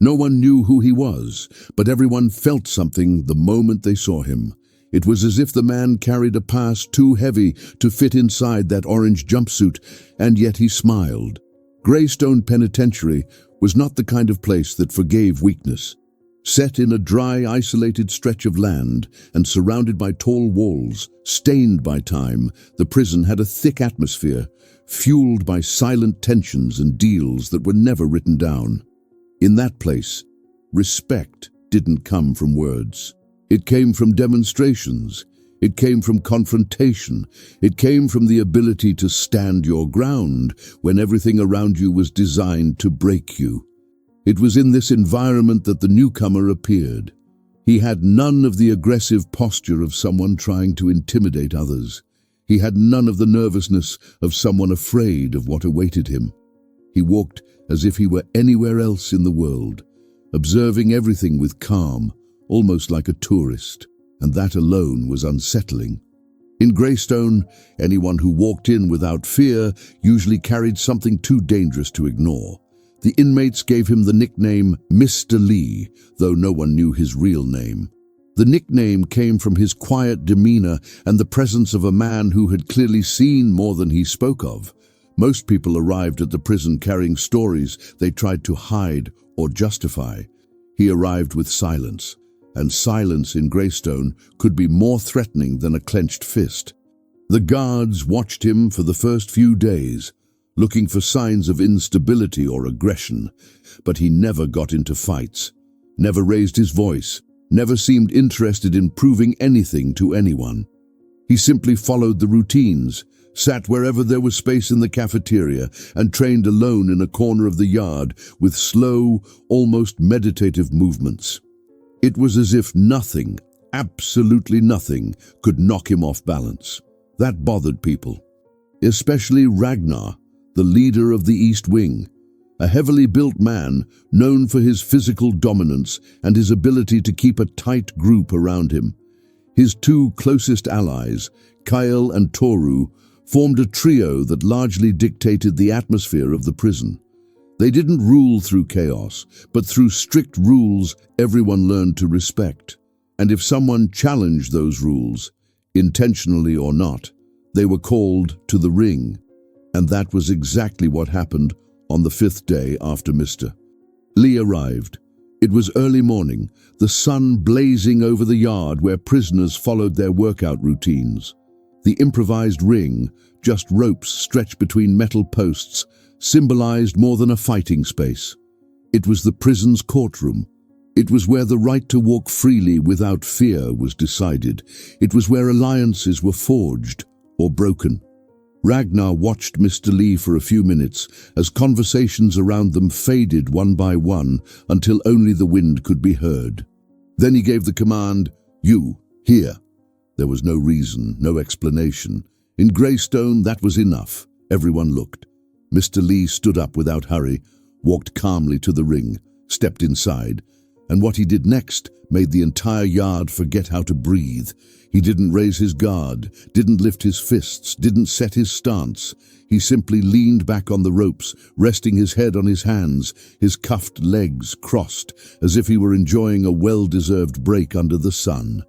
No one knew who he was, but everyone felt something the moment they saw him. It was as if the man carried a past too heavy to fit inside that orange jumpsuit, and yet he smiled. Greystone Penitentiary was not the kind of place that forgave weakness. Set in a dry, isolated stretch of land and surrounded by tall walls, stained by time, the prison had a thick atmosphere, fueled by silent tensions and deals that were never written down. In that place, respect didn't come from words. It came from demonstrations. It came from confrontation. It came from the ability to stand your ground when everything around you was designed to break you. It was in this environment that the newcomer appeared. He had none of the aggressive posture of someone trying to intimidate others. He had none of the nervousness of someone afraid of what awaited him. He walked as if he were anywhere else in the world, observing everything with calm, almost like a tourist, and that alone was unsettling. In Greystone, anyone who walked in without fear usually carried something too dangerous to ignore. The inmates gave him the nickname Mr. Lee, though no one knew his real name. The nickname came from his quiet demeanor and the presence of a man who had clearly seen more than he spoke of. Most people arrived at the prison carrying stories they tried to hide or justify. He arrived with silence, and silence in Greystone could be more threatening than a clenched fist. The guards watched him for the first few days, looking for signs of instability or aggression, but he never got into fights, never raised his voice, never seemed interested in proving anything to anyone. He simply followed the routines, sat wherever there was space in the cafeteria, and trained alone in a corner of the yard with slow, almost meditative movements. It was as if nothing, absolutely nothing, could knock him off balance. That bothered people, especially Ragnar, the leader of the East Wing, a heavily built man known for his physical dominance and his ability to keep a tight group around him. His two closest allies, Kyle and Toru, formed a trio that largely dictated the atmosphere of the prison. They didn't rule through chaos, but through strict rules everyone learned to respect. And if someone challenged those rules, intentionally or not, they were called to the ring. And that was exactly what happened on the 5th day after Mr. Lee arrived. It was early morning, the sun blazing over the yard where prisoners followed their workout routines. The improvised ring, just ropes stretched between metal posts, symbolized more than a fighting space. It was the prison's courtroom. It was where the right to walk freely without fear was decided. It was where alliances were forged or broken. Ragnar watched Mr. Lee for a few minutes as conversations around them faded one by one until only the wind could be heard. Then he gave the command, "You, here." There was no reason, no explanation. In Greystone, that was enough. Everyone looked. Mr. Lee stood up without hurry, walked calmly to the ring, stepped inside, and what he did next made the entire yard forget how to breathe. He didn't raise his guard, didn't lift his fists, didn't set his stance. He simply leaned back on the ropes, resting his head on his hands, his cuffed legs crossed, as if he were enjoying a well-deserved break under the sun.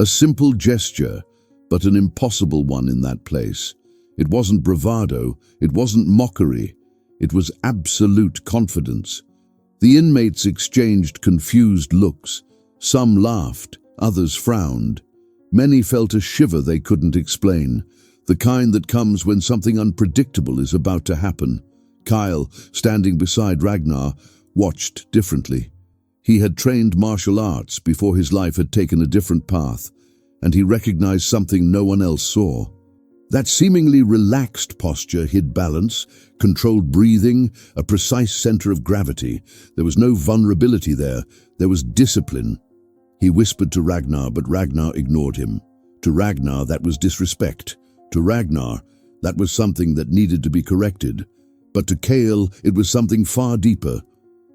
A simple gesture, but an impossible one in that place. It wasn't bravado, it wasn't mockery, it was absolute confidence. The inmates exchanged confused looks. Some laughed, others frowned. Many felt a shiver they couldn't explain, the kind that comes when something unpredictable is about to happen. Kyle, standing beside Ragnar, watched differently. He had trained martial arts before his life had taken a different path, and he recognized something no one else saw. That seemingly relaxed posture hid balance, controlled breathing, a precise center of gravity. There was no vulnerability there. There was discipline. He whispered to Ragnar, but Ragnar ignored him. To Ragnar, that was disrespect. To Ragnar, that was something that needed to be corrected. But to Kale, it was something far deeper.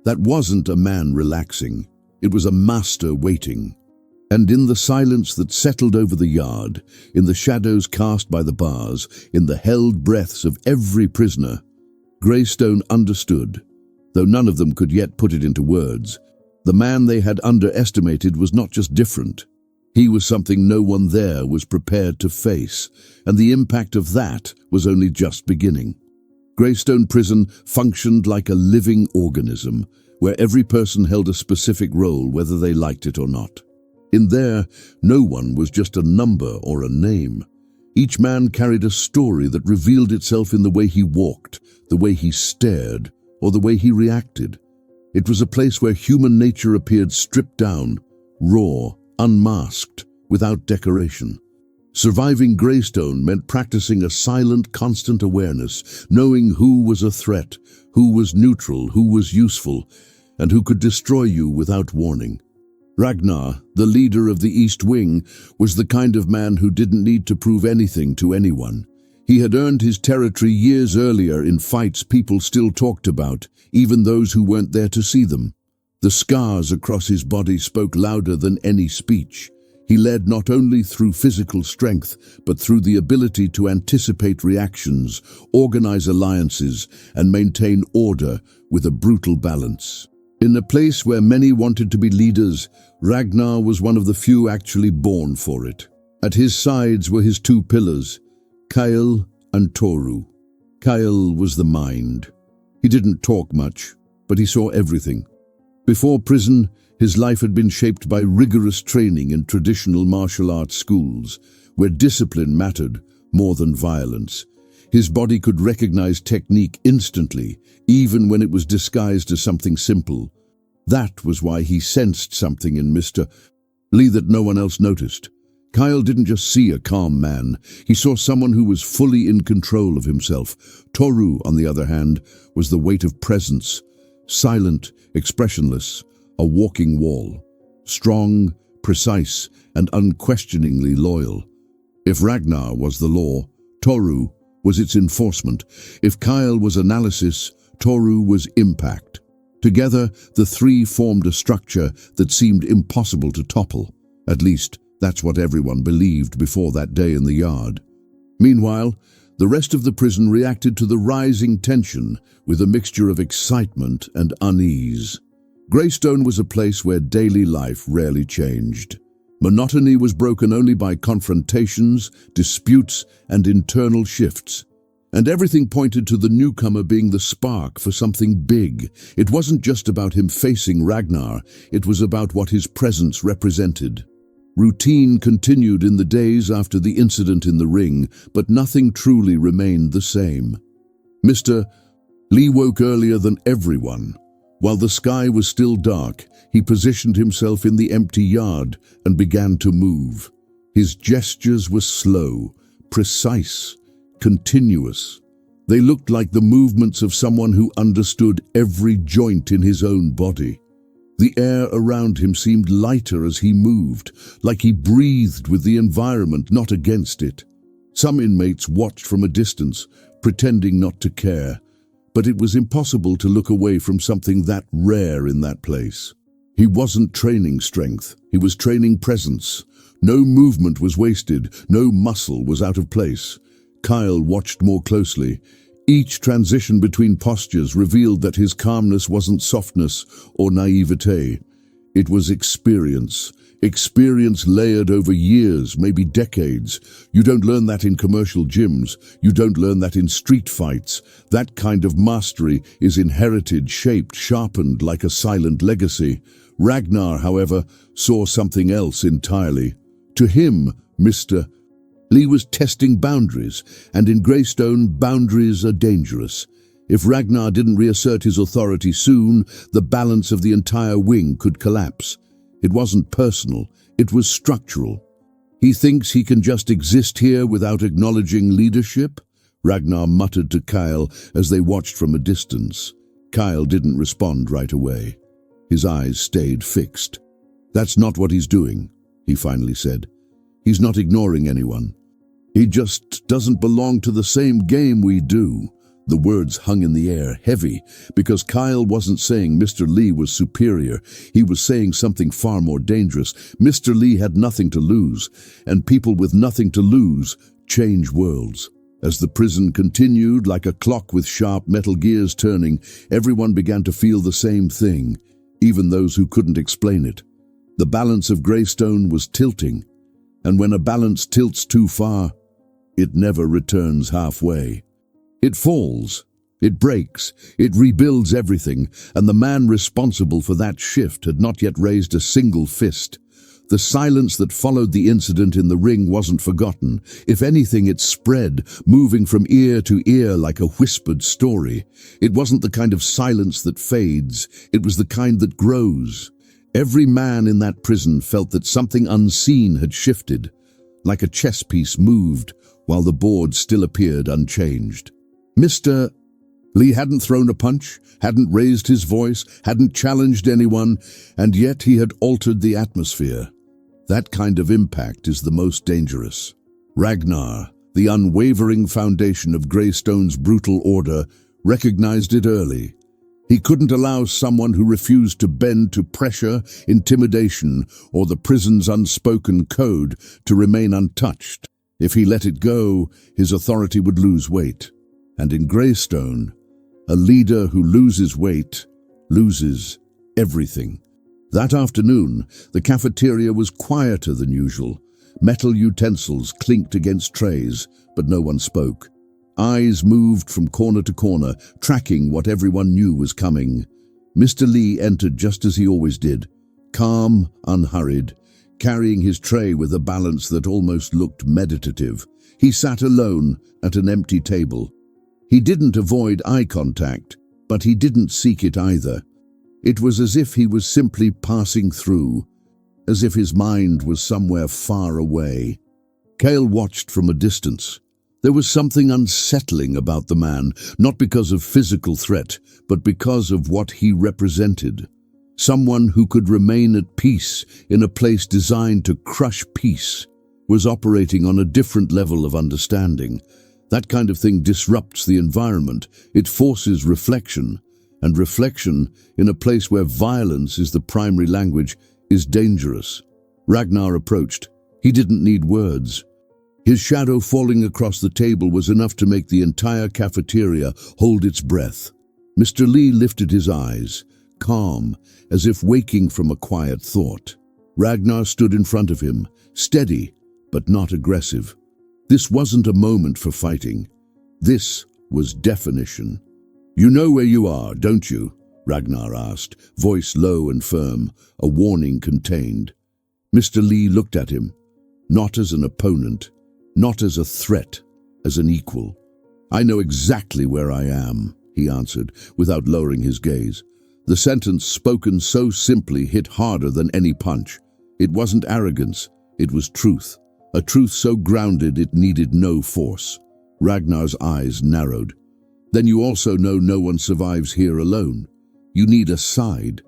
That wasn't a man relaxing. It was a master waiting. And in the silence that settled over the yard, in the shadows cast by the bars, in the held breaths of every prisoner, Greystone understood. though none of them could yet put it into words. The man they had underestimated was not just different. He was something no one there was prepared to face, and the impact of that was only just beginning. Greystone Prison functioned like a living organism, where every person held a specific role whether they liked it or not. In there, no one was just a number or a name. Each man carried a story that revealed itself in the way he walked, the way he stared, or the way he reacted. It was a place where human nature appeared stripped down, raw, unmasked, without decoration. Surviving Greystone meant practicing a silent, constant awareness, knowing who was a threat, who was neutral, who was useful, and who could destroy you without warning. Ragnar, the leader of the East Wing, was the kind of man who didn't need to prove anything to anyone. He had earned his territory years earlier in fights people still talked about, even those who weren't there to see them. The scars across his body spoke louder than any speech. He led not only through physical strength, but through the ability to anticipate reactions, organize alliances, and maintain order with a brutal balance. In a place where many wanted to be leaders, Ragnar was one of the few actually born for it. At his sides were his two pillars, Kyle and Toru. Kyle was the mind. He didn't talk much, but he saw everything. Before prison, his life had been shaped by rigorous training in traditional martial arts schools, where discipline mattered more than violence. His body could recognize technique instantly, even when it was disguised as something simple. That was why he sensed something in Mr. Lee that no one else noticed. Kyle didn't just see a calm man, he saw someone who was fully in control of himself. Toru, on the other hand, was the weight of presence, silent, expressionless, a walking wall, strong, precise, and unquestioningly loyal. If Ragnar was the law, Toru was its enforcement. If Kyle was analysis, Toru was impact. Together, the three formed a structure that seemed impossible to topple. At least, that's what everyone believed before that day in the yard. Meanwhile, the rest of the prison reacted to the rising tension with a mixture of excitement and unease. Greystone was a place where daily life rarely changed. Monotony was broken only by confrontations, disputes, and internal shifts. And everything pointed to the newcomer being the spark for something big. It wasn't just about him facing Ragnar, it was about what his presence represented. Routine continued in the days after the incident in the ring, but nothing truly remained the same. Mr. Lee woke earlier than everyone. While the sky was still dark, he positioned himself in the empty yard and began to move. His gestures were slow, precise, continuous. They looked like the movements of someone who understood every joint in his own body. The air around him seemed lighter as he moved, like he breathed with the environment, not against it. Some inmates watched from a distance, pretending not to care, but it was impossible to look away from something that rare in that place. He wasn't training strength, he was training presence. No movement was wasted, no muscle was out of place. Kyle watched more closely. Each transition between postures revealed that his calmness wasn't softness or naivete. It was experience. Experience layered over years, maybe decades. You don't learn that in commercial gyms. You don't learn that in street fights. That kind of mastery is inherited, shaped, sharpened like a silent legacy. Ragnar, however, saw something else entirely. To him, Mr. Lee was testing boundaries, and in Greystone, boundaries are dangerous. If Ragnar didn't reassert his authority soon, the balance of the entire wing could collapse. It wasn't personal, it was structural. He thinks he can just exist here without acknowledging leadership? Ragnar muttered to Kyle as they watched from a distance. Kyle didn't respond right away. His eyes stayed fixed. "That's not what he's doing," he finally said. "He's not ignoring anyone. He just doesn't belong to the same game we do." The words hung in the air, heavy, because Kyle wasn't saying Mr. Lee was superior. He was saying something far more dangerous. Mr. Lee had nothing to lose, and people with nothing to lose change worlds. As the prison continued, like a clock with sharp metal gears turning, everyone began to feel the same thing, even those who couldn't explain it. The balance of Greystone was tilting, and when a balance tilts too far, it never returns halfway. It falls, it breaks, it rebuilds everything, and the man responsible for that shift had not yet raised a single fist. The silence that followed the incident in the ring wasn't forgotten. If anything, it spread, moving from ear to ear like a whispered story. It wasn't the kind of silence that fades, it was the kind that grows. Every man in that prison felt that something unseen had shifted, like a chess piece moved, while the board still appeared unchanged. Mr. Lee hadn't thrown a punch, hadn't raised his voice, hadn't challenged anyone, and yet he had altered the atmosphere. That kind of impact is the most dangerous. Ragnar, the unwavering foundation of Greystone's brutal order, recognized it early. He couldn't allow someone who refused to bend to pressure, intimidation, or the prison's unspoken code to remain untouched. If he let it go, his authority would lose weight. And in Greystone, a leader who loses weight loses everything. That afternoon, the cafeteria was quieter than usual. Metal utensils clinked against trays, but no one spoke. Eyes moved from corner to corner, tracking what everyone knew was coming. Mr. Lee entered just as he always did, calm, unhurried, carrying his tray with a balance that almost looked meditative. He sat alone at an empty table. He didn't avoid eye contact, but he didn't seek it either. It was as if he was simply passing through, as if his mind was somewhere far away. Cale watched from a distance. There was something unsettling about the man, not because of physical threat, but because of what he represented. Someone who could remain at peace in a place designed to crush peace was operating on a different level of understanding. That kind of thing disrupts the environment. It forces reflection, and reflection in a place where violence is the primary language is dangerous. Ragnar approached. He didn't need words. His shadow falling across the table was enough to make the entire cafeteria hold its breath. Mr. Lee lifted his eyes, calm, as if waking from a quiet thought. Ragnar stood in front of him, steady, but not aggressive. This wasn't a moment for fighting. This was definition. "You know where you are, don't you?" Ragnar asked, voice low and firm, a warning contained. Mr. Lee looked at him, not as an opponent, not as a threat, as an equal. "I know exactly where I am," he answered, without lowering his gaze. The sentence, spoken so simply, hit harder than any punch. It wasn't arrogance, it was truth. A truth so grounded it needed no force. Ragnar's eyes narrowed. "Then you also know no one survives here alone. You need a side."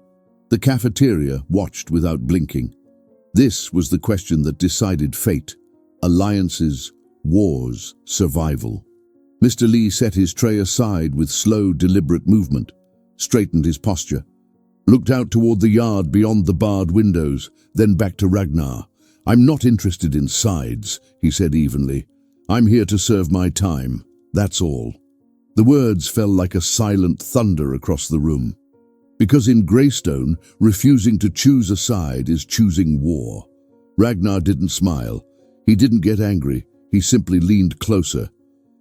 The cafeteria watched without blinking. This was the question that decided fate. Alliances, wars, survival. Mr. Lee set his tray aside with slow, deliberate movement, straightened his posture, looked out toward the yard beyond the barred windows, then back to Ragnar. "I'm not interested in sides," he said evenly. "I'm here to serve my time, that's all." The words fell like a silent thunder across the room. Because in Greystone, refusing to choose a side is choosing war. Ragnar didn't smile. He didn't get angry. He simply leaned closer.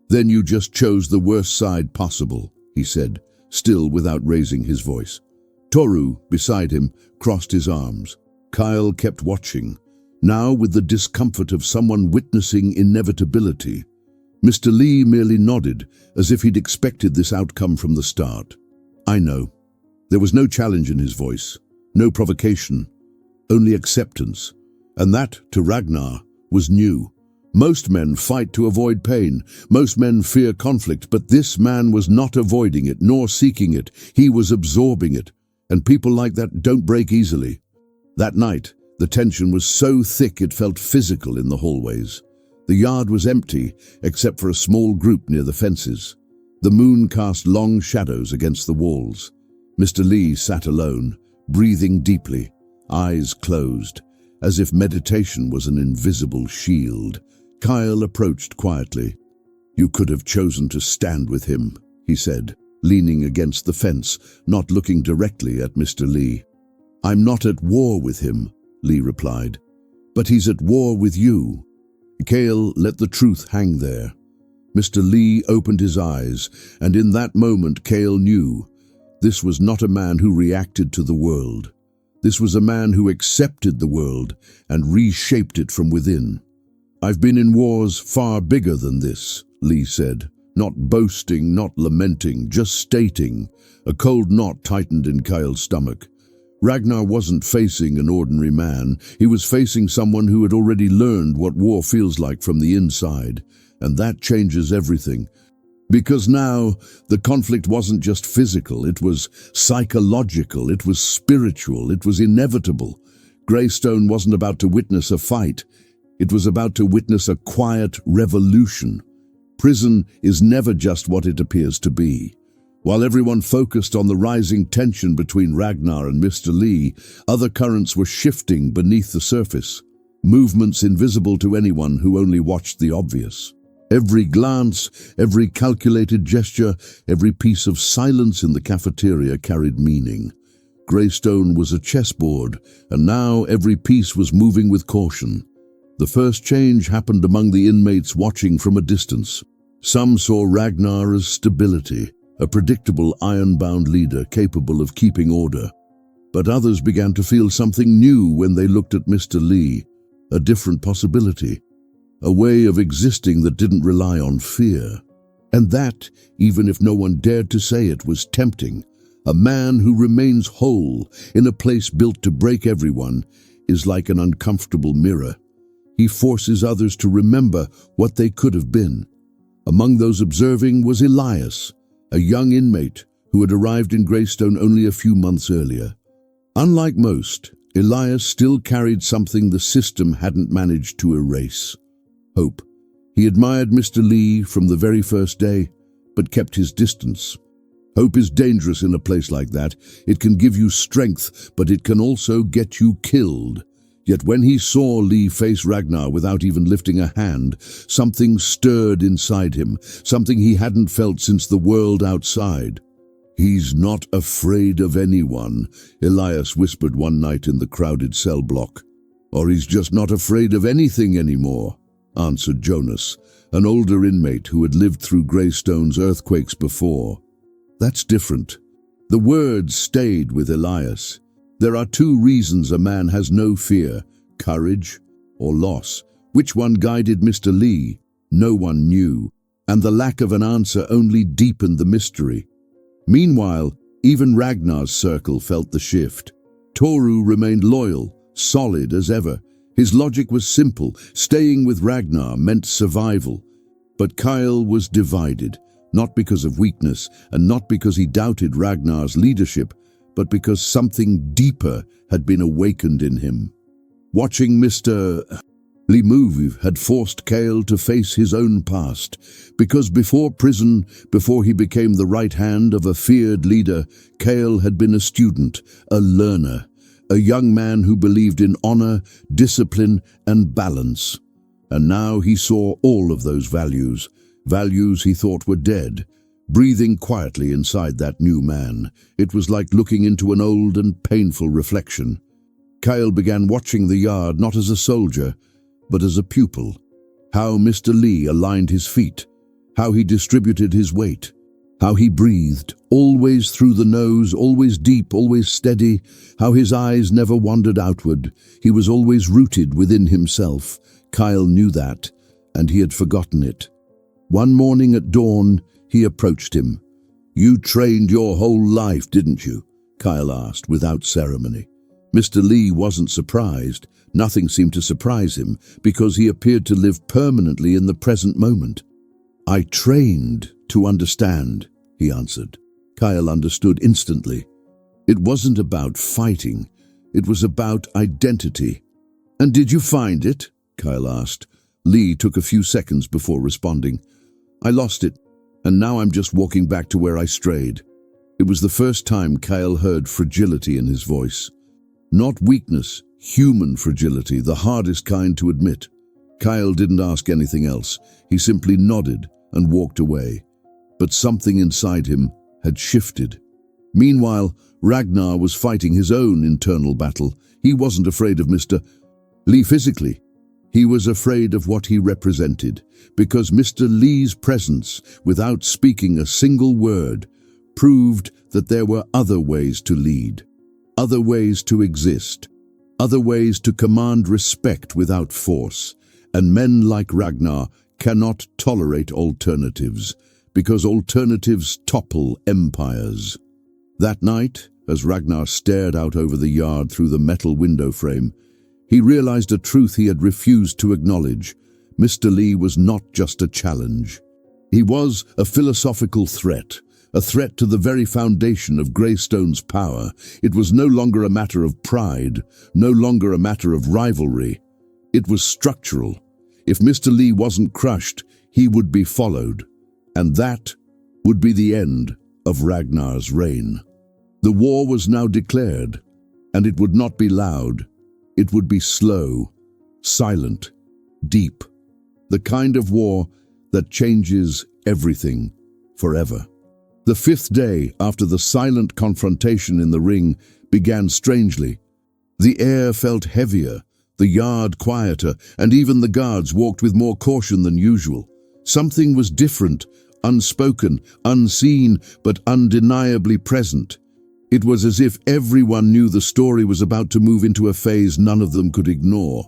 "Then you just chose the worst side possible," he said, still without raising his voice. Toru, beside him, crossed his arms. Kyle kept watching, now with the discomfort of someone witnessing inevitability. Mr. Lee merely nodded, as if he'd expected this outcome from the start. "I know." There was no challenge in his voice, no provocation, only acceptance. And that, to Ragnar, was new. Most men fight to avoid pain. Most men fear conflict, but this man was not avoiding it, nor seeking it. He was absorbing it. And people like that don't break easily. That night, the tension was so thick it felt physical in the hallways. The yard was empty, except for a small group near the fences. The moon cast long shadows against the walls. Mr. Lee sat alone, breathing deeply, eyes closed, as if meditation was an invisible shield. Kyle approached quietly. You could have chosen to stand with him, he said, leaning against the fence, not looking directly at Mr. Lee. I'm not at war with him, Lee replied, but he's at war with you. Kale let the truth hang there. Mr. Lee opened his eyes, and in that moment Kale knew this was not a man who reacted to the world. This was a man who accepted the world and reshaped it from within. I've been in wars far bigger than this, Lee said, not boasting, not lamenting, just stating. A cold knot tightened in Kyle's stomach. Ragnar wasn't facing an ordinary man. He was facing someone who had already learned what war feels like from the inside. And that changes everything. Because now, the conflict wasn't just physical, it was psychological, it was spiritual, it was inevitable. Greystone wasn't about to witness a fight. It was about to witness a quiet revolution. Prison is never just what it appears to be. While everyone focused on the rising tension between Ragnar and Mr. Lee, other currents were shifting beneath the surface, movements invisible to anyone who only watched the obvious. Every glance, every calculated gesture, every piece of silence in the cafeteria carried meaning. Greystone was a chessboard, and now every piece was moving with caution. The first change happened among the inmates watching from a distance. Some saw Ragnar as stability, a predictable iron-bound leader capable of keeping order. But others began to feel something new when they looked at Mr. Lee, a different possibility. A way of existing that didn't rely on fear. And that, even if no one dared to say it, was tempting. A man who remains whole in a place built to break everyone is like an uncomfortable mirror. He forces others to remember what they could have been. Among those observing was Elias, a young inmate who had arrived in Greystone only a few months earlier. Unlike most, Elias still carried something the system hadn't managed to erase. Hope. He admired Mr. Lee from the very first day, but kept his distance. Hope is dangerous in a place like that. It can give you strength, but it can also get you killed. Yet when he saw Lee face Ragnar without even lifting a hand, something stirred inside him, something he hadn't felt since the world outside. He's not afraid of anyone, Elias whispered one night in the crowded cell block. Or he's just not afraid of anything anymore, answered Jonas, an older inmate who had lived through Greystone's earthquakes before. That's different. The words stayed with Elias. There are two reasons a man has no fear, courage or loss. Which one guided Mr. Lee? No one knew, and the lack of an answer only deepened the mystery. Meanwhile, even Ragnar's circle felt the shift. Toru remained loyal, solid as ever. His logic was simple. Staying with Ragnar meant survival. But Kyle was divided, not because of weakness and not because he doubted Ragnar's leadership, but because something deeper had been awakened in him. Watching Mr. Lee move had forced Kyle to face his own past, because before prison, before he became the right hand of a feared leader, Kyle had been a student, a learner, a young man who believed in honor, discipline, and balance. And now he saw all of those values he thought were dead, breathing quietly inside that new man. It was like looking into an old and painful reflection. Kyle began watching the yard not as a soldier, but as a pupil. How Mr. Lee aligned his feet, how he distributed his weight, how he breathed, always through the nose, always deep, always steady, how his eyes never wandered outward. He was always rooted within himself. Kyle knew that, and he had forgotten it. One morning at dawn, he approached him. "You trained your whole life, didn't you?" Kyle asked, without ceremony. Mr. Lee wasn't surprised. Nothing seemed to surprise him, because he appeared to live permanently in the present moment. "I trained to understand," he answered. Kyle understood instantly. It wasn't about fighting. It was about identity. "And did you find it?" Kyle asked. Lee took a few seconds before responding. "I lost it, and now I'm just walking back to where I strayed." It was the first time Kyle heard fragility in his voice. Not weakness, human fragility, the hardest kind to admit. Kyle didn't ask anything else. He simply nodded, and walked away. But something inside him had shifted. Meanwhile, Ragnar was fighting his own internal battle. He wasn't afraid of Mr. Lee physically. He was afraid of what he represented, because Mr. Lee's presence, without speaking a single word, proved that there were other ways to lead, other ways to exist, other ways to command respect without force. And men like Ragnar cannot tolerate alternatives, because alternatives topple empires. That night, as Ragnar stared out over the yard through the metal window frame, he realized a truth he had refused to acknowledge. Mr. Lee was not just a challenge. He was a philosophical threat, a threat to the very foundation of Greystone's power. It was no longer a matter of pride, no longer a matter of rivalry. It was structural. If Mr. Lee wasn't crushed, he would be followed, and that would be the end of Ragnar's reign. The war was now declared, and it would not be loud. It would be slow, silent, deep. The kind of war that changes everything forever. The 5th day after the silent confrontation in the ring began strangely. The air felt heavier, the yard quieter, and even the guards walked with more caution than usual. Something was different, unspoken, unseen, but undeniably present. It was as if everyone knew the story was about to move into a phase none of them could ignore.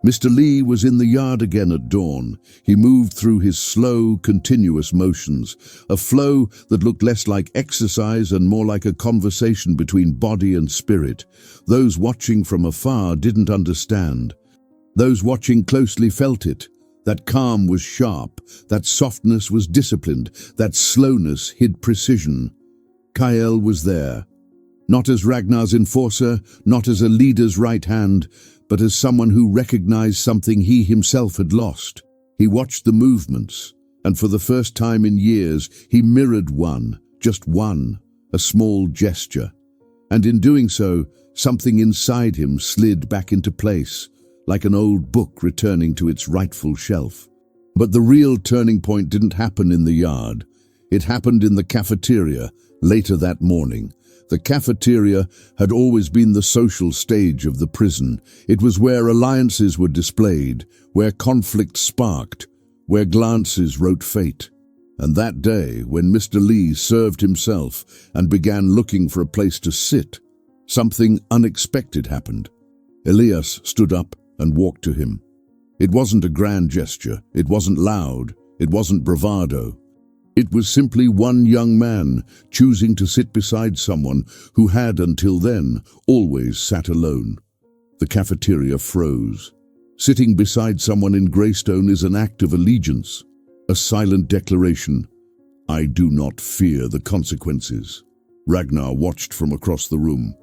Mr. Lee was in the yard again at dawn. He moved through his slow, continuous motions, a flow that looked less like exercise and more like a conversation between body and spirit. Those watching from afar didn't understand. Those watching closely felt it. That calm was sharp, that softness was disciplined, that slowness hid precision. Kyle was there. Not as Ragnar's enforcer, not as a leader's right hand, but as someone who recognized something he himself had lost. He watched the movements, and for the first time in years, he mirrored one, just one, a small gesture. And in doing so, something inside him slid back into place, like an old book returning to its rightful shelf. But the real turning point didn't happen in the yard. It happened in the cafeteria later that morning. The cafeteria had always been the social stage of the prison. It was where alliances were displayed, where conflict sparked, where glances wrote fate. And that day, when Mr. Lee served himself and began looking for a place to sit, something unexpected happened. Elias stood up and walked to him. It wasn't a grand gesture, it wasn't loud, it wasn't bravado. It was simply one young man choosing to sit beside someone who had, until then, always sat alone. The cafeteria froze. Sitting beside someone in Greystone is an act of allegiance, a silent declaration. I do not fear the consequences. Ragnar watched from across the room.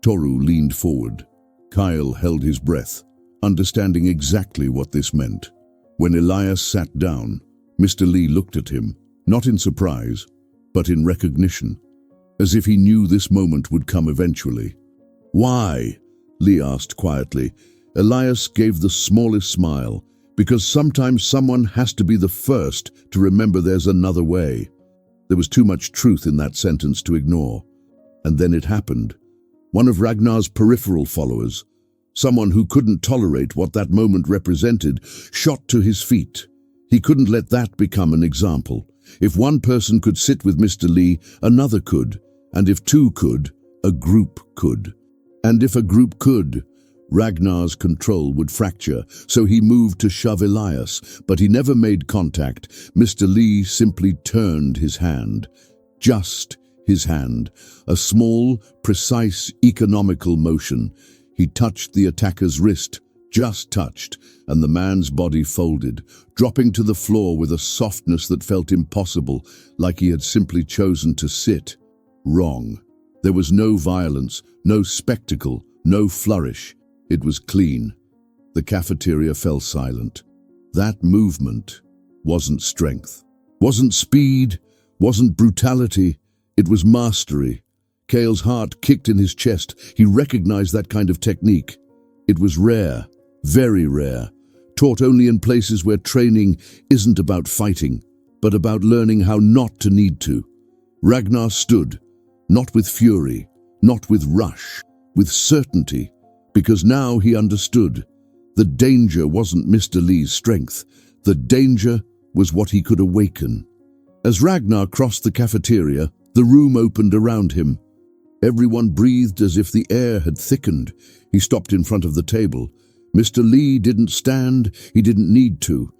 Toru leaned forward. Kyle held his breath, understanding exactly what this meant. When Elias sat down, Mr. Lee looked at him. Not in surprise, but in recognition, as if he knew this moment would come eventually. Why? Lee asked quietly. Elias gave the smallest smile, because sometimes someone has to be the first to remember there's another way. There was too much truth in that sentence to ignore. And then it happened. One of Ragnar's peripheral followers, someone who couldn't tolerate what that moment represented, shot to his feet. He couldn't let that become an example. If one person could sit with Mr. Lee, another could. And if two could, a group could. And if a group could, Ragnar's control would fracture, so he moved to shove Elias, but he never made contact. Mr. Lee simply turned his hand. Just his hand. A small, precise, economical motion. He touched the attacker's wrist, just touched, and the man's body folded, dropping to the floor with a softness that felt impossible, like he had simply chosen to sit. Wrong. There was no violence, no spectacle, no flourish. It was clean. The cafeteria fell silent. That movement wasn't strength, wasn't speed, wasn't brutality. It was mastery. Kale's heart kicked in his chest. He recognized that kind of technique. It was rare. Very rare, taught only in places where training isn't about fighting, but about learning how not to need to. Ragnar stood, not with fury, not with rush, with certainty, because now he understood. The danger wasn't Mr. Lee's strength. The danger was what he could awaken. As Ragnar crossed the cafeteria, the room opened around him. Everyone breathed as if the air had thickened. He stopped in front of the table. Mr. Lee didn't stand, he didn't need to.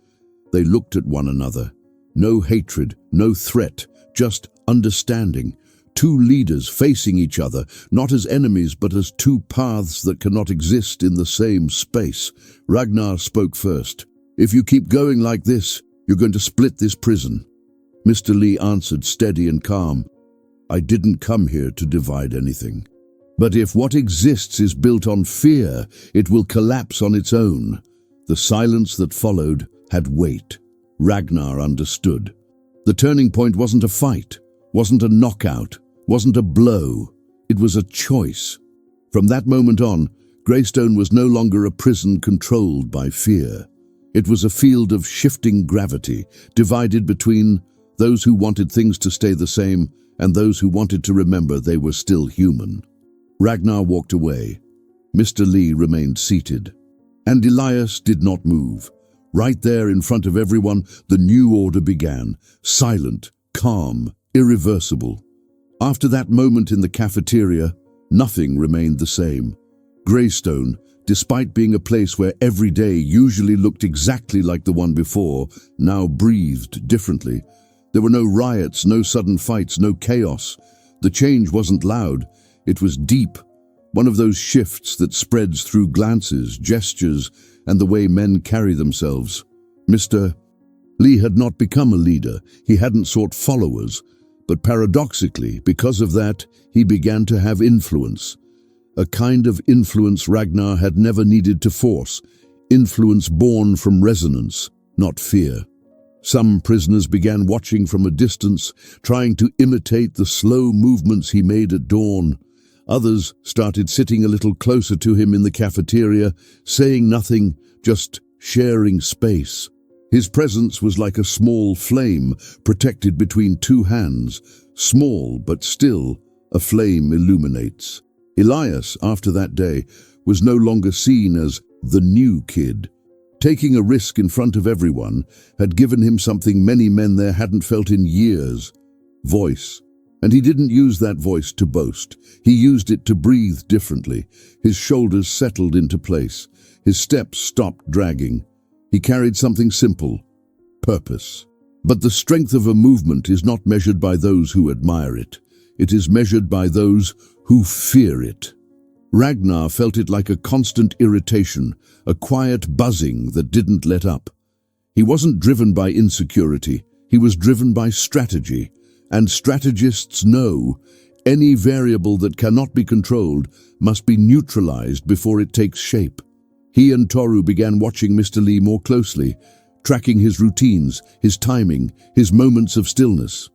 They looked at one another. No hatred, no threat, just understanding. Two leaders facing each other, not as enemies but as two paths that cannot exist in the same space. Ragnar spoke first. "If you keep going like this, you're going to split this prison." Mr. Lee answered, steady and calm. "I didn't come here to divide anything. But if what exists is built on fear, it will collapse on its own." The silence that followed had weight. Ragnar understood. The turning point wasn't a fight, wasn't a knockout, wasn't a blow. It was a choice. From that moment on, Greystone was no longer a prison controlled by fear. It was a field of shifting gravity, divided between those who wanted things to stay the same and those who wanted to remember they were still human. Ragnar walked away. Mr. Lee remained seated. And Elias did not move. Right there in front of everyone, the new order began. Silent, calm, irreversible. After that moment in the cafeteria, nothing remained the same. Greystone, despite being a place where every day usually looked exactly like the one before, now breathed differently. There were no riots, no sudden fights, no chaos. The change wasn't loud. It was deep, one of those shifts that spreads through glances, gestures, and the way men carry themselves. Mr. Lee had not become a leader. He hadn't sought followers. But paradoxically, because of that, he began to have influence. A kind of influence Ragnar had never needed to force. Influence born from resonance, not fear. Some prisoners began watching from a distance, trying to imitate the slow movements he made at dawn. Others started sitting a little closer to him in the cafeteria, saying nothing, just sharing space. His presence was like a small flame protected between two hands. Small, but still, a flame illuminates. Elias, after that day, was no longer seen as the new kid. Taking a risk in front of everyone had given him something many men there hadn't felt in years: voice. And he didn't use that voice to boast. He used it to breathe differently. His shoulders settled into place. His steps stopped dragging. He carried something simple: purpose. But the strength of a movement is not measured by those who admire it. It is measured by those who fear it. Ragnar felt it like a constant irritation, a quiet buzzing that didn't let up. He wasn't driven by insecurity. He was driven by strategy. And strategists know any variable that cannot be controlled must be neutralized before it takes shape. He and Toru began watching Mr. Lee more closely, tracking his routines, his timing, his moments of stillness.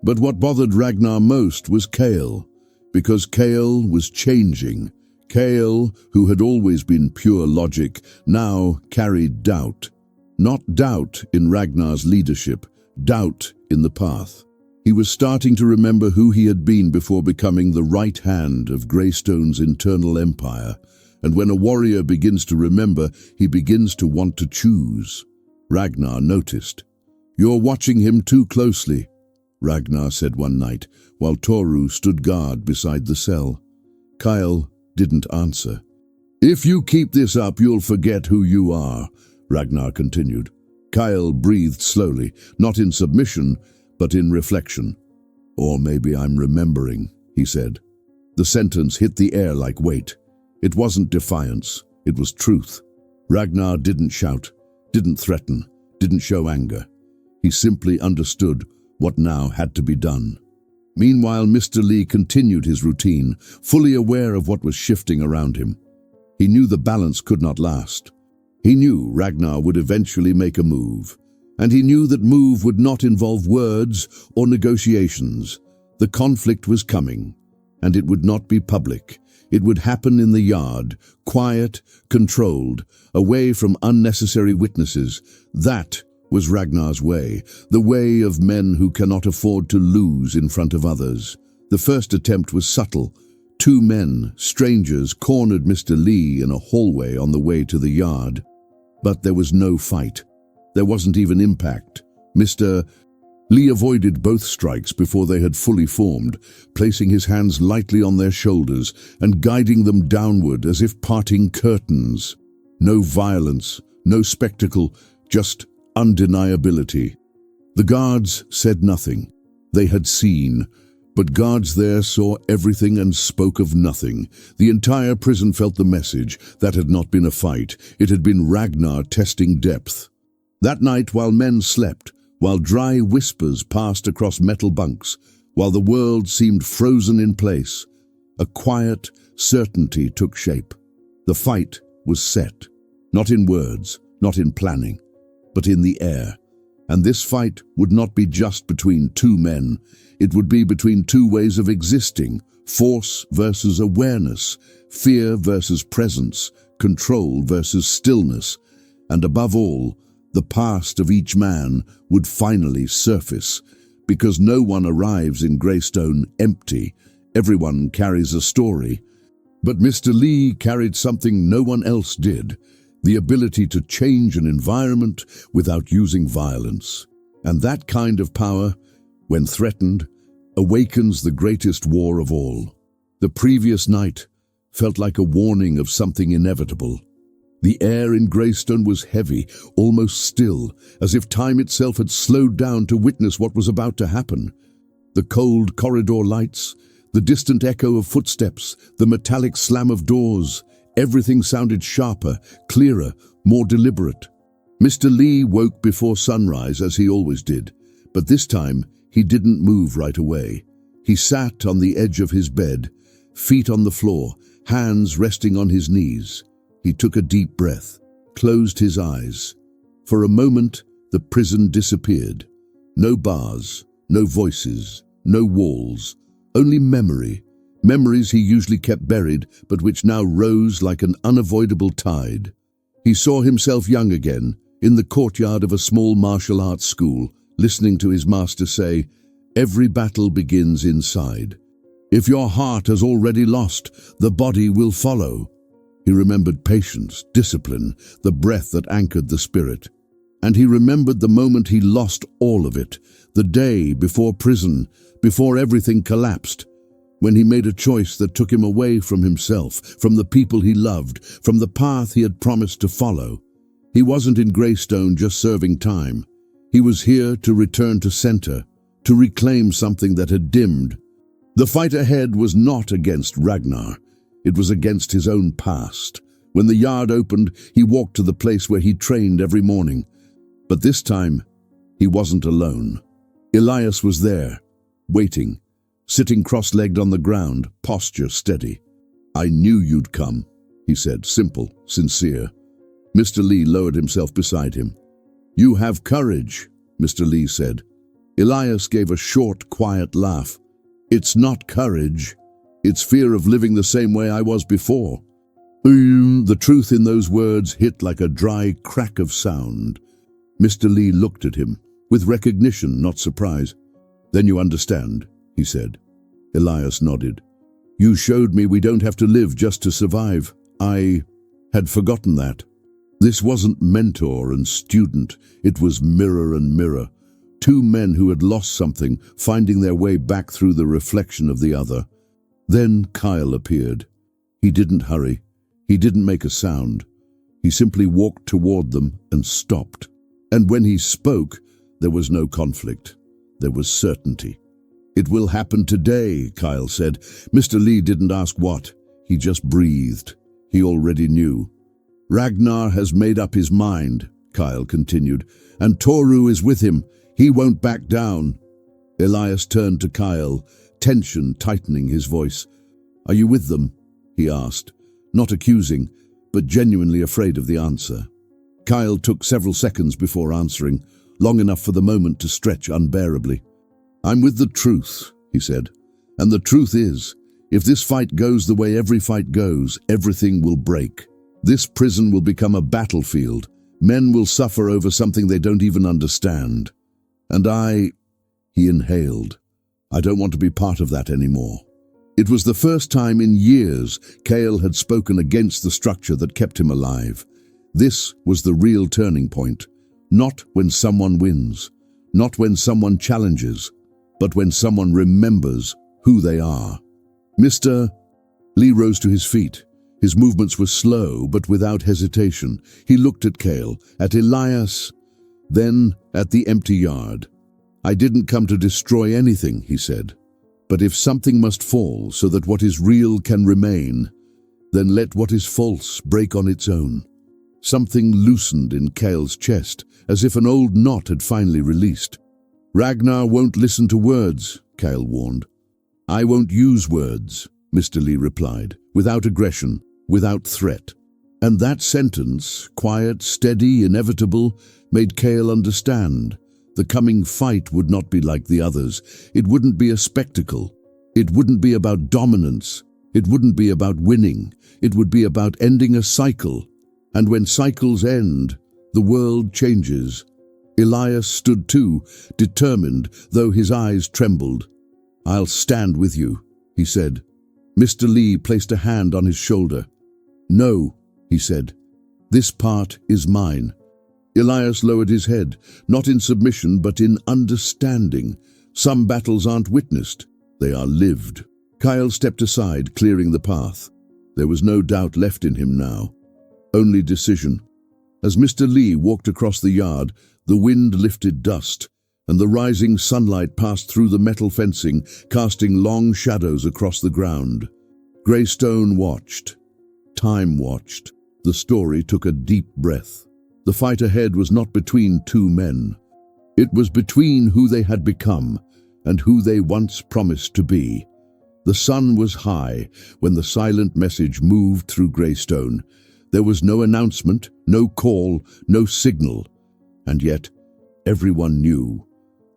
But what bothered Ragnar most was Kale, because Kale was changing. Kale, who had always been pure logic, now carried doubt. Not doubt in Ragnar's leadership, doubt in the path. He was starting to remember who he had been before becoming the right hand of Greystone's internal empire. And when a warrior begins to remember, he begins to want to choose. Ragnar noticed. "You're watching him too closely," Ragnar said one night, while Toru stood guard beside the cell. Kyle didn't answer. "If you keep this up, you'll forget who you are," Ragnar continued. Kyle breathed slowly, not in submission, but in reflection. "Or maybe I'm remembering," he said. The sentence hit the air like weight. It wasn't defiance, it was truth. Ragnar didn't shout, didn't threaten, didn't show anger. He simply understood what now had to be done. Meanwhile, Mr. Lee continued his routine, fully aware of what was shifting around him. He knew the balance could not last. He knew Ragnar would eventually make a move. And he knew that move would not involve words or negotiations. The conflict was coming, and it would not be public. It would happen in the yard, quiet, controlled, away from unnecessary witnesses. That was Ragnar's way, the way of men who cannot afford to lose in front of others. The first attempt was subtle. Two men, strangers, cornered Mr. Lee in a hallway on the way to the yard. But there was no fight. There wasn't even impact. Mr. Lee avoided both strikes before they had fully formed, placing his hands lightly on their shoulders and guiding them downward as if parting curtains. No violence, no spectacle, just undeniability. The guards said nothing. They had seen, but guards there saw everything and spoke of nothing. The entire prison felt the message. That had not been a fight. It had been Ragnar testing depth. That night, while men slept, while dry whispers passed across metal bunks, while the world seemed frozen in place, a quiet certainty took shape. The fight was set, not in words, not in planning, but in the air. And this fight would not be just between two men. It would be between two ways of existing, force versus awareness, fear versus presence, control versus stillness, and above all, the past of each man would finally surface, because no one arrives in Greystone empty. Everyone carries a story. But Mr. Lee carried something no one else did, the ability to change an environment without using violence. And that kind of power, when threatened, awakens the greatest war of all. The previous night felt like a warning of something inevitable. The air in Greystone was heavy, almost still, as if time itself had slowed down to witness what was about to happen. The cold corridor lights, the distant echo of footsteps, the metallic slam of doors, everything sounded sharper, clearer, more deliberate. Mr. Lee woke before sunrise, as he always did, but this time he didn't move right away. He sat on the edge of his bed, feet on the floor, hands resting on his knees. He took a deep breath, closed his eyes. For a moment, the prison disappeared. No bars, no voices, no walls, only memory. Memories he usually kept buried, but which now rose like an unavoidable tide. He saw himself young again, in the courtyard of a small martial arts school, listening to his master say, "Every battle begins inside. If your heart has already lost, the body will follow." He remembered patience, discipline, the breath that anchored the spirit. And he remembered the moment he lost all of it, the day before prison, before everything collapsed, when he made a choice that took him away from himself, from the people he loved, from the path he had promised to follow. He wasn't in Greystone just serving time. He was here to return to center, to reclaim something that had dimmed. The fight ahead was not against Ragnar. It was against his own past. When the yard opened, he walked to the place where he trained every morning. But this time, he wasn't alone. Elias was there, waiting, sitting cross-legged on the ground, posture steady. "I knew you'd come," he said, simple, sincere. Mr. Lee lowered himself beside him. "You have courage," Mr. Lee said. Elias gave a short, quiet laugh. "It's not courage. It's fear of living the same way I was before." The truth in those words hit like a dry crack of sound. Mr. Lee looked at him, with recognition, not surprise. "Then you understand," he said. Elias nodded. "You showed me we don't have to live just to survive. I had forgotten that." This wasn't mentor and student, it was mirror and mirror. Two men who had lost something, finding their way back through the reflection of the other. Then Kyle appeared. He didn't hurry. He didn't make a sound. He simply walked toward them and stopped. And when he spoke, there was no conflict. There was certainty. "It will happen today," Kyle said. Mr. Lee didn't ask what. He just breathed. He already knew. "Ragnar has made up his mind," Kyle continued, "and Toru is with him. He won't back down." Elias turned to Kyle, tension tightening his voice. "Are you with them?" he asked, not accusing, but genuinely afraid of the answer. Kyle took several seconds before answering, long enough for the moment to stretch unbearably. "I'm with the truth," he said. "And the truth is, if this fight goes the way every fight goes, everything will break. This prison will become a battlefield, Men will suffer over something they don't even understand. And he inhaled. I don't want to be part of that anymore. It was the first time in years Cale had spoken against the structure that kept him alive. This was the real turning point. Not when someone wins, not when someone challenges, but when someone remembers who they are. Mr. Lee rose to his feet. His movements were slow, but without hesitation. He looked at Cale, at Elias, then at the empty yard. I didn't come to destroy anything, he said. But if something must fall so that what is real can remain, then let what is false break on its own. Something loosened in Cale's chest, as if an old knot had finally released. Ragnar won't listen to words, Cale warned. I won't use words, Mr. Lee replied, without aggression, without threat. And that sentence, quiet, steady, inevitable, made Cale understand. The coming fight would not be like the others. It wouldn't be a spectacle. It wouldn't be about dominance. It wouldn't be about winning. It would be about ending a cycle. And when cycles end, the world changes. Elias stood too, determined, though his eyes trembled. I'll stand with you, he said. Mr. Lee placed a hand on his shoulder. No, he said. This part is mine. Elias lowered his head, not in submission but in understanding. Some battles aren't witnessed, they are lived. Kyle stepped aside, clearing the path. There was no doubt left in him now. Only decision. As Mr. Lee walked across the yard, the wind lifted dust, and the rising sunlight passed through the metal fencing, casting long shadows across the ground. Greystone watched. Time watched. The story took a deep breath. The fight ahead was not between two men. It was between who they had become and who they once promised to be. The sun was high when the silent message moved through Greystone. There was no announcement, no call, no signal. And yet, everyone knew.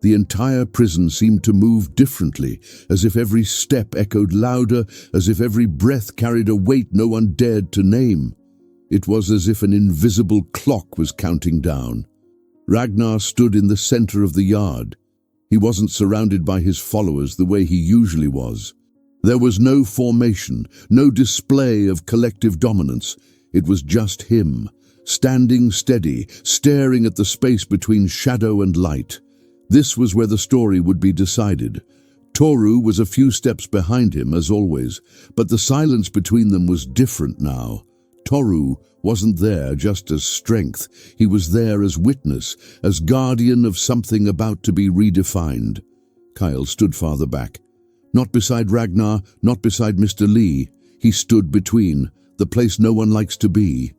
The entire prison seemed to move differently, as if every step echoed louder, as if every breath carried a weight no one dared to name. It was as if an invisible clock was counting down. Ragnar stood in the center of the yard. He wasn't surrounded by his followers the way he usually was. There was no formation, no display of collective dominance. It was just him, standing steady, staring at the space between shadow and light. This was where the story would be decided. Toru was a few steps behind him, as always, but the silence between them was different now. Toru wasn't there just as strength. He was there as witness, as guardian of something about to be redefined. Kyle stood farther back. Not beside Ragnar, not beside Mr. Lee. He stood between, the place no one likes to be.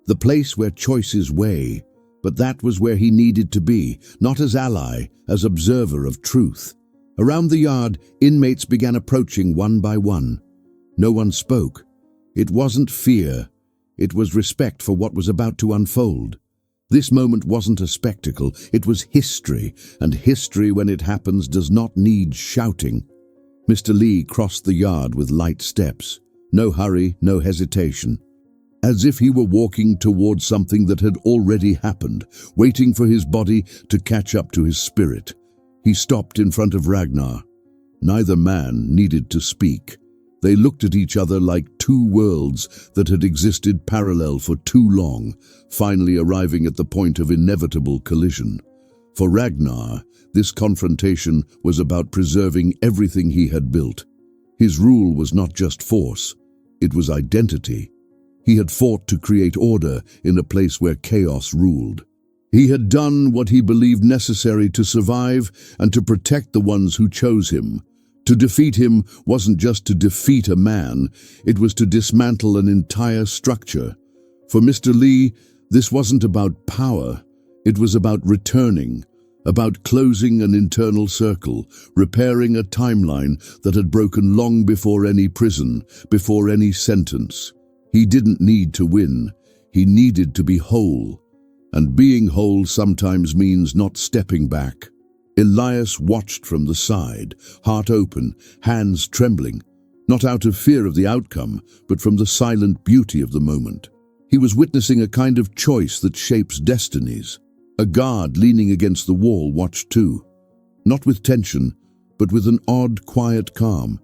The place where choices weigh. But that was where he needed to be, not as ally, as observer of truth. Around the yard, inmates began approaching one by one. No one spoke. It wasn't fear. It was respect for what was about to unfold. This moment wasn't a spectacle, it was history, and history, when it happens, does not need shouting. Mr. Lee crossed the yard with light steps. No hurry, no hesitation. As if he were walking towards something that had already happened, waiting for his body to catch up to his spirit. He stopped in front of Ragnar. Neither man needed to speak. They looked at each other like two worlds that had existed parallel for too long, finally arriving at the point of inevitable collision. For Ragnar, this confrontation was about preserving everything he had built. His rule was not just force, it was identity. He had fought to create order in a place where chaos ruled. He had done what he believed necessary to survive and to protect the ones who chose him. To defeat him wasn't just to defeat a man, it was to dismantle an entire structure. For Mr. Lee, this wasn't about power, it was about returning, about closing an internal circle, repairing a timeline that had broken long before any prison, before any sentence. He didn't need to win, he needed to be whole. And being whole sometimes means not stepping back. Elias watched from the side, heart open, hands trembling, not out of fear of the outcome, but from the silent beauty of the moment. He was witnessing a kind of choice that shapes destinies. A guard leaning against the wall watched too, not with tension, but with an odd, quiet calm.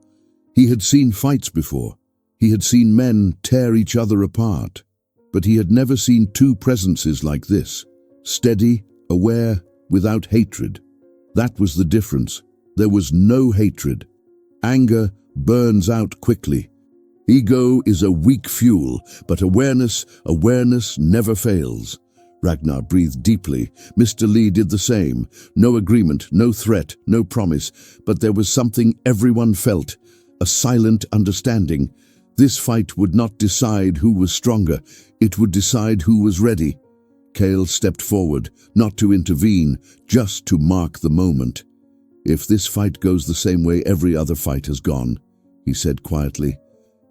He had seen fights before. He had seen men tear each other apart. But he had never seen two presences like this, steady, aware, without hatred. That was the difference. There was no hatred. Anger burns out quickly. Ego is a weak fuel, but awareness never fails. Ragnar breathed deeply. Mr. Lee did the same. No agreement, no threat, no promise, but there was something everyone felt, a silent understanding. This fight would not decide who was stronger, it would decide who was ready. Cale stepped forward, not to intervene, just to mark the moment. "If this fight goes the same way every other fight has gone," he said quietly,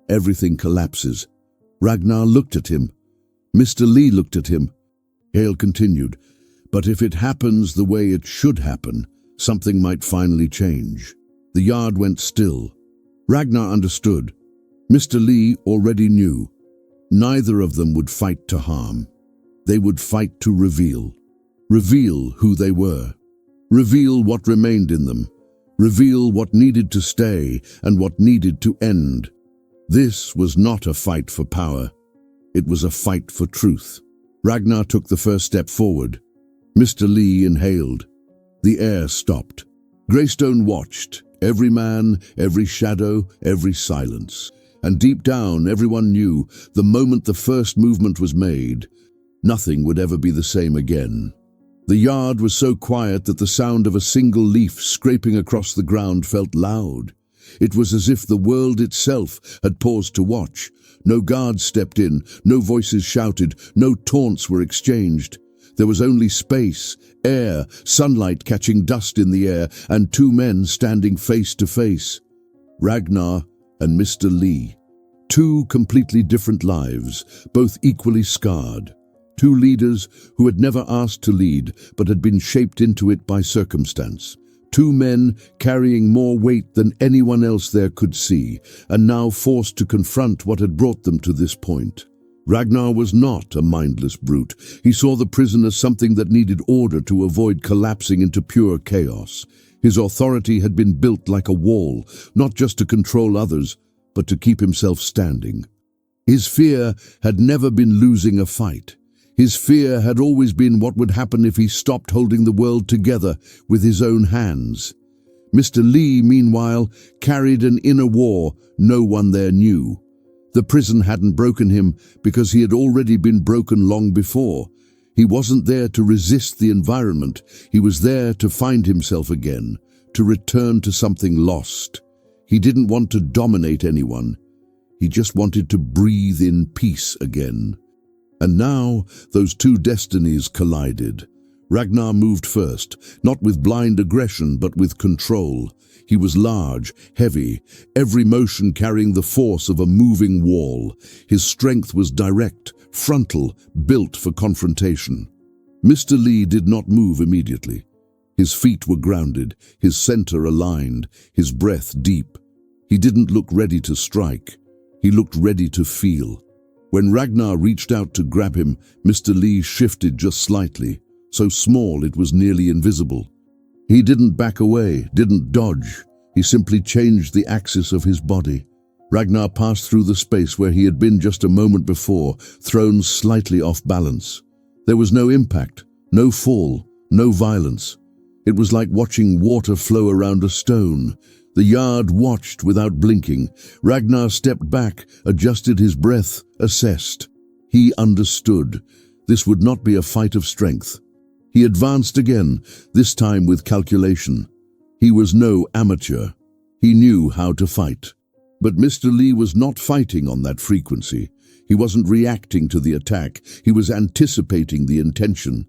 "everything collapses." Ragnar looked at him. Mr. Lee looked at him. Cale continued, "But if it happens the way it should happen, something might finally change." The yard went still. Ragnar understood. Mr. Lee already knew. Neither of them would fight to harm. They would fight to reveal. Reveal who they were. Reveal what remained in them. Reveal what needed to stay and what needed to end. This was not a fight for power. It was a fight for truth. Ragnar took the first step forward. Mr. Lee inhaled. The air stopped. Greystone watched, every man, every shadow, every silence. And deep down, everyone knew, the moment the first movement was made, nothing would ever be the same again. The yard was so quiet that the sound of a single leaf scraping across the ground felt loud. It was as if the world itself had paused to watch. No guards stepped in, no voices shouted, no taunts were exchanged. There was only space, air, sunlight catching dust in the air, and two men standing face to face. Ragnar and Mr. Lee. Two completely different lives, both equally scarred. Two leaders who had never asked to lead, but had been shaped into it by circumstance. Two men carrying more weight than anyone else there could see, and now forced to confront what had brought them to this point. Ragnar was not a mindless brute. He saw the prison as something that needed order to avoid collapsing into pure chaos. His authority had been built like a wall, not just to control others, but to keep himself standing. His fear had never been losing a fight. His fear had always been what would happen if he stopped holding the world together with his own hands. Mr. Lee, meanwhile, carried an inner war no one there knew. The prison hadn't broken him because he had already been broken long before. He wasn't there to resist the environment. He was there to find himself again, to return to something lost. He didn't want to dominate anyone. He just wanted to breathe in peace again. And now those two destinies collided. Ragnar moved first, not with blind aggression but with control. He was large, heavy, every motion carrying the force of a moving wall. His strength was direct, frontal, built for confrontation. Mr. Lee did not move immediately. His feet were grounded, his center aligned, his breath deep. He didn't look ready to strike. He looked ready to feel. When Ragnar reached out to grab him, Mr. Lee shifted just slightly, so small it was nearly invisible. He didn't back away, didn't dodge. He simply changed the axis of his body. Ragnar passed through the space where he had been just a moment before, thrown slightly off balance. There was no impact, no fall, no violence. It was like watching water flow around a stone. The yard watched without blinking. Ragnar stepped back, adjusted his breath, assessed. He understood. This would not be a fight of strength. He advanced again, this time with calculation. He was no amateur. He knew how to fight. But Mr. Lee was not fighting on that frequency. He wasn't reacting to the attack. He was anticipating the intention.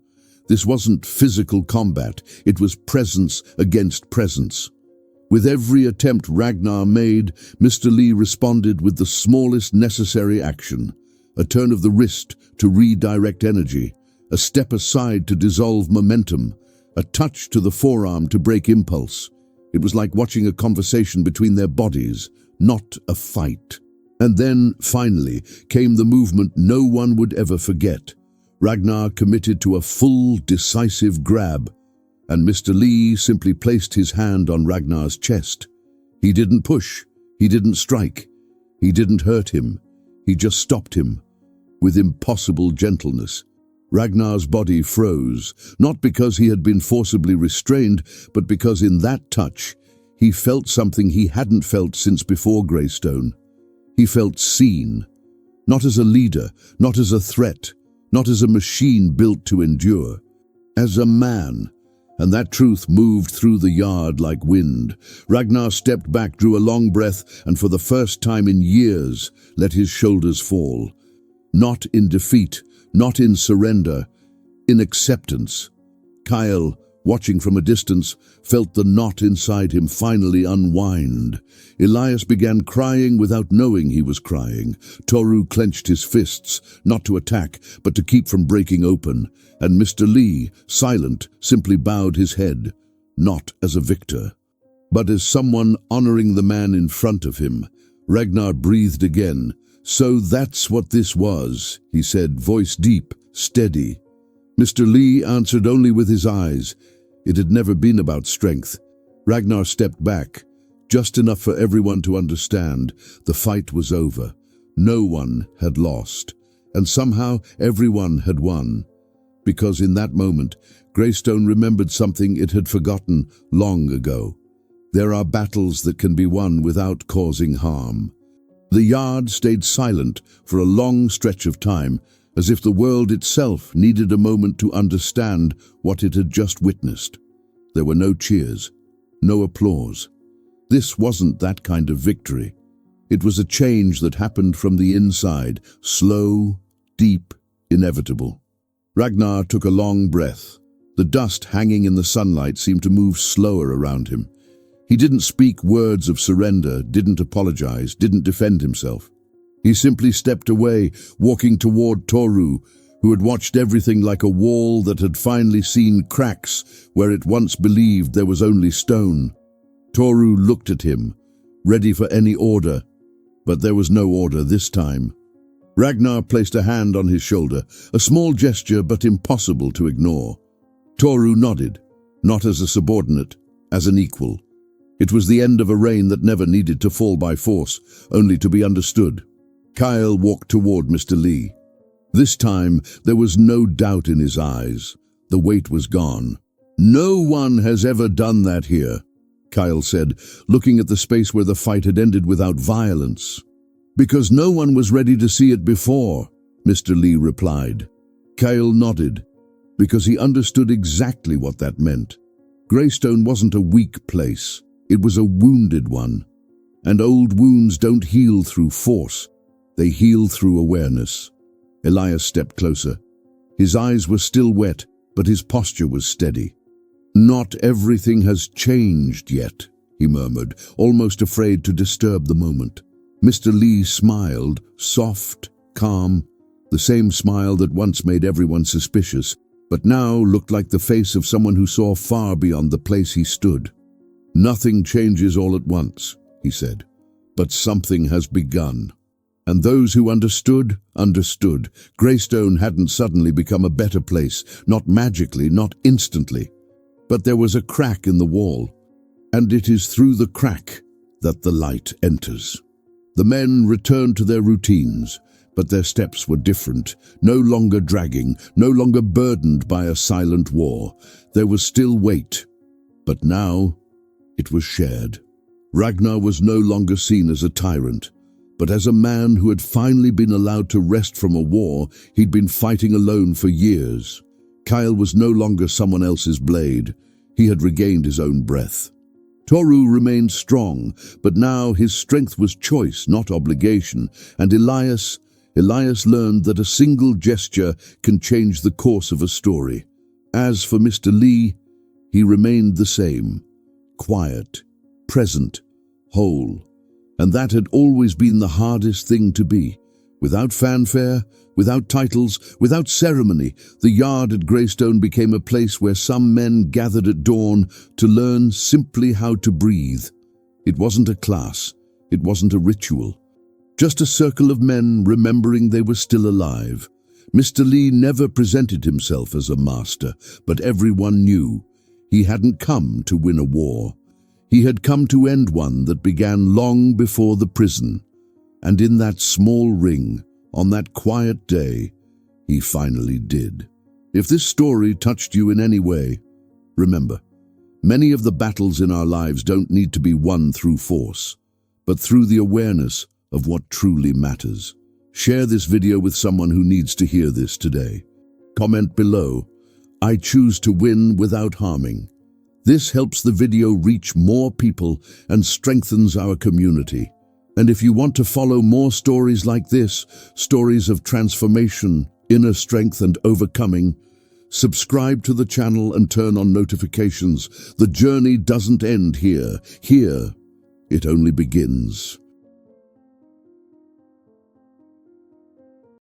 This wasn't physical combat. It was presence against presence. With every attempt Ragnar made, Mr. Lee responded with the smallest necessary action. A turn of the wrist to redirect energy, a step aside to dissolve momentum, a touch to the forearm to break impulse. It was like watching a conversation between their bodies, not a fight. And then, finally, came the movement no one would ever forget. Ragnar committed to a full, decisive grab, and Mr. Lee simply placed his hand on Ragnar's chest. He didn't push, he didn't strike, he didn't hurt him, he just stopped him, with impossible gentleness. Ragnar's body froze, not because he had been forcibly restrained, but because in that touch, he felt something he hadn't felt since before Greystone. He felt seen, not as a leader, not as a threat, not as a machine built to endure, as a man. And that truth moved through the yard like wind. Ragnar stepped back, drew a long breath, and for the first time in years, let his shoulders fall. Not in defeat, not in surrender, in acceptance. Kyle, watching from a distance, felt the knot inside him finally unwind. Elias began crying without knowing he was crying. Toru clenched his fists, not to attack, but to keep from breaking open. And Mr. Lee, silent, simply bowed his head, not as a victor, but as someone honoring the man in front of him. Ragnar breathed again. "So that's what this was," he said, voice deep, steady. Mr. Lee answered only with his eyes. It had never been about strength. Ragnar stepped back, just enough for everyone to understand. The fight was over. No one had lost, and somehow everyone had won. Because in that moment, Greystone remembered something it had forgotten long ago. There are battles that can be won without causing harm. The yard stayed silent for a long stretch of time, as if the world itself needed a moment to understand what it had just witnessed. There were no cheers, no applause. This wasn't that kind of victory. It was a change that happened from the inside, slow, deep, inevitable. Ragnar took a long breath. The dust hanging in the sunlight seemed to move slower around him. He didn't speak words of surrender, didn't apologize, didn't defend himself. He simply stepped away, walking toward Toru, who had watched everything like a wall that had finally seen cracks where it once believed there was only stone. Toru looked at him, ready for any order, but there was no order this time. Ragnar placed a hand on his shoulder, a small gesture but impossible to ignore. Toru nodded, not as a subordinate, as an equal. It was the end of a reign that never needed to fall by force, only to be understood. Kyle walked toward Mr. Lee. This time, there was no doubt in his eyes. The weight was gone. "No one has ever done that here," Kyle said, looking at the space where the fight had ended without violence. "Because no one was ready to see it before," Mr. Lee replied. Kyle nodded, because he understood exactly what that meant. Greystone wasn't a weak place. It was a wounded one. And old wounds don't heal through force. They heal through awareness. Elias stepped closer. His eyes were still wet, but his posture was steady. "Not everything has changed yet," he murmured, almost afraid to disturb the moment. Mr. Lee smiled, soft, calm, the same smile that once made everyone suspicious, but now looked like the face of someone who saw far beyond the place he stood. "Nothing changes all at once," he said, "but something has begun." And those who understood, understood. Greystone hadn't suddenly become a better place, not magically, not instantly. But there was a crack in the wall, and it is through the crack that the light enters. The men returned to their routines, but their steps were different, no longer dragging, no longer burdened by a silent war. There was still weight, but now it was shared. Ragnar was no longer seen as a tyrant, but as a man who had finally been allowed to rest from a war he'd been fighting alone for years. Kyle was no longer someone else's blade. He had regained his own breath. Toru remained strong, but now his strength was choice, not obligation, and Elias learned that a single gesture can change the course of a story. As for Mr. Lee, he remained the same, quiet, present, whole, and that had always been the hardest thing to be. Without fanfare, without titles, without ceremony, the yard at Greystone became a place where some men gathered at dawn to learn simply how to breathe. It wasn't a class, it wasn't a ritual. Just a circle of men remembering they were still alive. Mr. Lee never presented himself as a master, but everyone knew he hadn't come to win a war. He had come to end one that began long before the prison. And in that small ring, on that quiet day, he finally did. If this story touched you in any way, remember, many of the battles in our lives don't need to be won through force, but through the awareness of what truly matters. Share this video with someone who needs to hear this today. Comment below, "I choose to win without harming." This helps the video reach more people and strengthens our community. And if you want to follow more stories like this, stories of transformation, inner strength and overcoming, subscribe to the channel and turn on notifications. The journey doesn't end here. Here, it only begins.